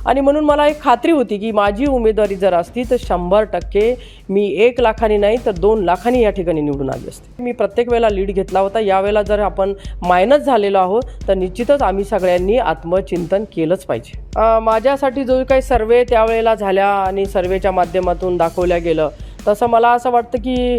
आणि म्हणून मला एक खात्री होती की माझी उमेदवारी जर असती तर 100% मी 1 लाखांनी नाही तर 2 लाखांनी या ठिकाणी निवडून आली असते। मी प्रत्येक वेळेला लीड घेतला होता, यावेळेला जर आपण मायनस झालेलो आहोत तर निश्चितच आम्ही सगळ्यांनी आत्मचिंतन केलंच पाहिजे। माझ्यासाठी जो काही सर्वे त्यावेळेला झाल्या आणि सर्वेच्या माध्यमातून दाखवल्या गेलं तसं मला असं वाटतं की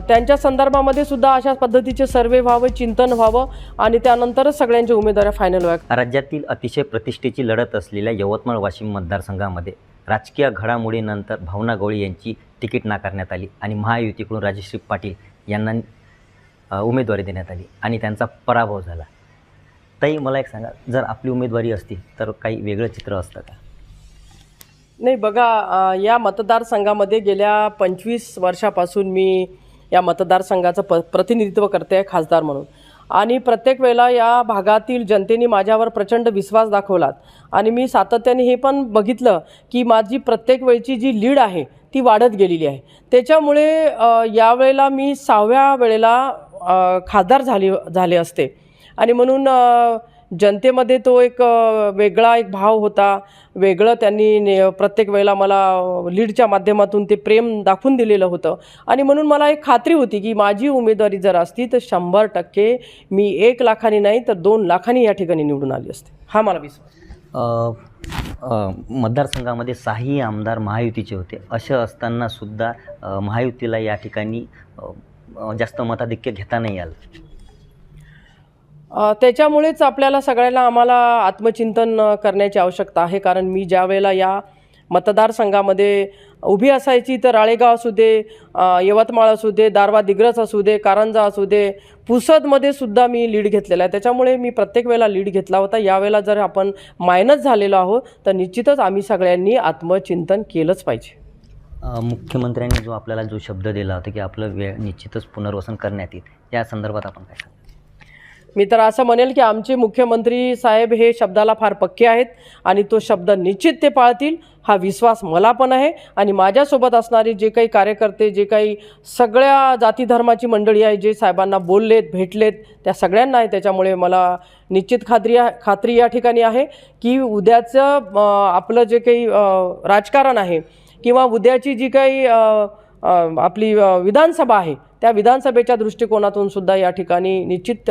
त्यांच्या संदर्भामध्ये सुद्धा अशा पद्धतीचे सर्वे व्हावं, चिंतन व्हावं आणि त्यानंतरच सगळ्यांच्या उमेदवाऱ्या फायनल व्हाव्या। राज्यातील अतिशय प्रतिष्ठेची लढत असलेल्या यवतमाळ वाशिम मतदारसंघामध्ये राजकीय घडामोडीनंतर भावना गवळी यांची तिकीट नाकारण्यात आली आणि महायुतीकडून राजश्री पाटील यांना उमेदवारी देण्यात आली आणि त्यांचा पराभव झाला। ताई, मला एक सांगा, जर आपली उमेदवारी असती तर काही वेगळं चित्र असतं का? नाही बघा, या मतदारसंघामध्ये गेल्या 25 वर्षापासून मी या मतदारसंघाचं प्रतिनिधित्व करते आहे खासदार म्हणून आणि प्रत्येक वेळेला या भागातील जनतेने माझ्यावर प्रचंड विश्वास दाखवलात आणि मी सातत्याने हे पण बघितलं की माझी प्रत्येक वेळची जी लीड आहे ती वाढत गेलेली आहे। त्याच्यामुळे यावेळेला मी 6व्या वेळेला खासदार झाले असते आणि म्हणून जनतेमध्ये तो एक वेगळा एक भाव होता, वेगळं त्यांनी प्रत्येक वेळेला मला लीडच्या माध्यमातून ते प्रेम दाखवून दिलेलं होतं आणि म्हणून मला एक खात्री होती की माझी उमेदवारी जर असती तर 100% मी 1 लाखांनी नाही तर 2 लाखांनी या ठिकाणी निवडून आली असते, हा मला विश्वास। मतदारसंघामध्ये 6ही आमदार महायुतीचे होते, असं असताना सुद्धा महायुतीला या ठिकाणी जास्त मताधिक्य घेता नाही आलं। त्याच्यामुळेच आपल्याला सगळ्यांना आम्हाला आत्मचिंतन करण्याची आवश्यकता आहे, कारण मी ज्या वेळेला या मतदारसंघामध्ये उभी असायची तर राळेगाव असू दे, यवतमाळ असू दे, दारवा दिग्रस असू दे, कारंजा असू दे, पुसदमध्ये सुद्धा मी लीड घेतलेला आहे। त्याच्यामुळे मी प्रत्येक वेळेला लीड घेतला होता, यावेळेला जर आपण मायनस झालेलो आहोत तर निश्चितच आम्ही सगळ्यांनी आत्मचिंतन केलंच पाहिजे। मुख्यमंत्र्यांनी जो आपल्याला जो शब्द दिला होता की आपलं वेळ निश्चितच पुनर्वसन करण्यात येईल, या संदर्भात आपण काय सांगा? मी तर असं म्हणेल की आमचे मुख्यमंत्री साहेब हे शब्दाला फार पक्के आहेत आणि तो शब्द निश्चित ते पाळतील, हा विश्वास मला पण आहे आणि माझ्यासोबत असणारे जे काही कार्यकर्ते, जे काही सगळ्या जाती धर्माची मंडळी आहे, जे साहेबांना बोललेत, भेटलेत, त्या सगळ्यांना आहे। त्याच्यामुळे मला निश्चित खात्री या ठिकाणी आहे की उद्याचं आपलं जे काही राजकारण आहे किंवा उद्याची जी काही आपली विधानसभा आहे त्या विधानसभेच्या दृष्टिकोनातून सुद्धा या ठिकाणी निश्चित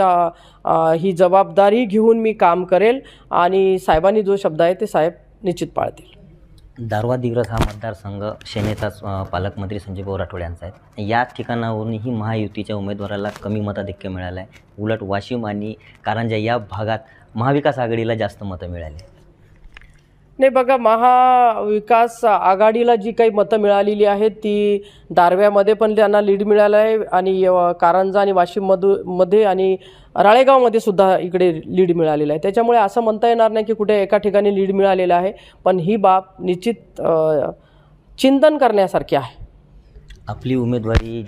ही जबाबदारी घेऊन मी काम करेल आणि साहेबांनी जो शब्द आहे ते साहेब निश्चित पाळतील। दारवा दिग्रस हा मतदारसंघ सेनेचाच पालकमंत्री संजय भाऊ राठोड यांचा आहे। या ठिकाणावरूनही महायुतीच्या उमेदवाराला कमी मताधिक्य मिळालं आहे, उलट वाशिम आणि कारंजा या भागात महाविकास आघाडीला जास्त मतं मिळाली। नाही बघा, महाविकास आघाडीला जी काही मतं मिळालेली आहेत ती दारव्यामध्ये पण त्यांना लीड मिळालं आहे आणि कारंजा आणि वाशिममध्ये आणि राळेगावमध्ये सुद्धा इकडे लीड मिळालेलं आहे। त्याच्यामुळे असं म्हणता येणार नाही की कुठे एका ठिकाणी लीड मिळालेलं आहे, पण ही बाब निश्चित चिंतन करण्यासारखी आहे। आपली उमेदवारी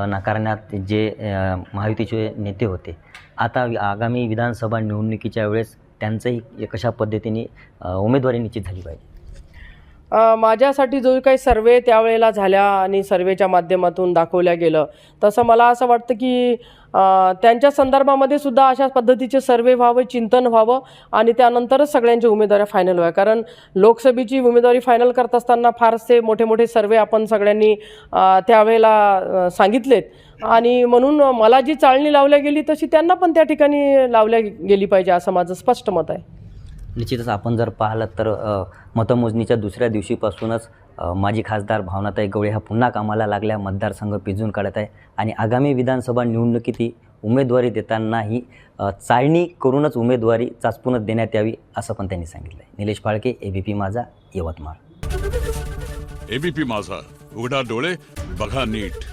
नाकारण्यात जे महायुतीचे नेते होते, आता आगामी विधानसभा निवडणुकीच्या वेळेस त्यांचंही कशा पद्धतीने उमेदवारी निश्चित झाली पाहिजे? माझ्यासाठी जो काही सर्वे त्यावेळेला झाल्या आणि सर्वेच्या माध्यमातून दाखवल्या गेलं तसं मला असं वाटतं की त्यांच्या संदर्भामध्ये सुद्धा अशा पद्धतीचे सर्वे व्हावं, चिंतन व्हावं आणि त्यानंतरच सगळ्यांच्या उमेदवाऱ्या फायनल व्हाव्या। कारण लोकसभेची उमेदवारी फायनल करत असताना फारसे मोठे मोठे सर्वे आपण सगळ्यांनी त्यावेळेला सांगितलेत आणि म्हणून मला जी चाळणी लावल्या गेली तशी त्यांना पण त्या ठिकाणी लावल्या गेली पाहिजे असं माझं स्पष्ट मत आहे। निश्चितच आपण जर पाहिलं तर मतमोजणीच्या दुसऱ्या दिवशीपासूनच माजी खासदार भावनाताई गवळी ह्या पुन्हा कामाला लागल्या, मतदारसंघ पिंजून काढत आहे आणि आगामी विधानसभा निवडणुकीत ही उमेदवारी देतानाही चाळणी करूनच उमेदवारी चाचपूनच देण्यात यावी असं पण त्यांनी सांगितलं आहे। निलेश फाळके, एबीपी माझा, यवतमाळ। एबीपी माझा, उघडा डोळे बघा नीट।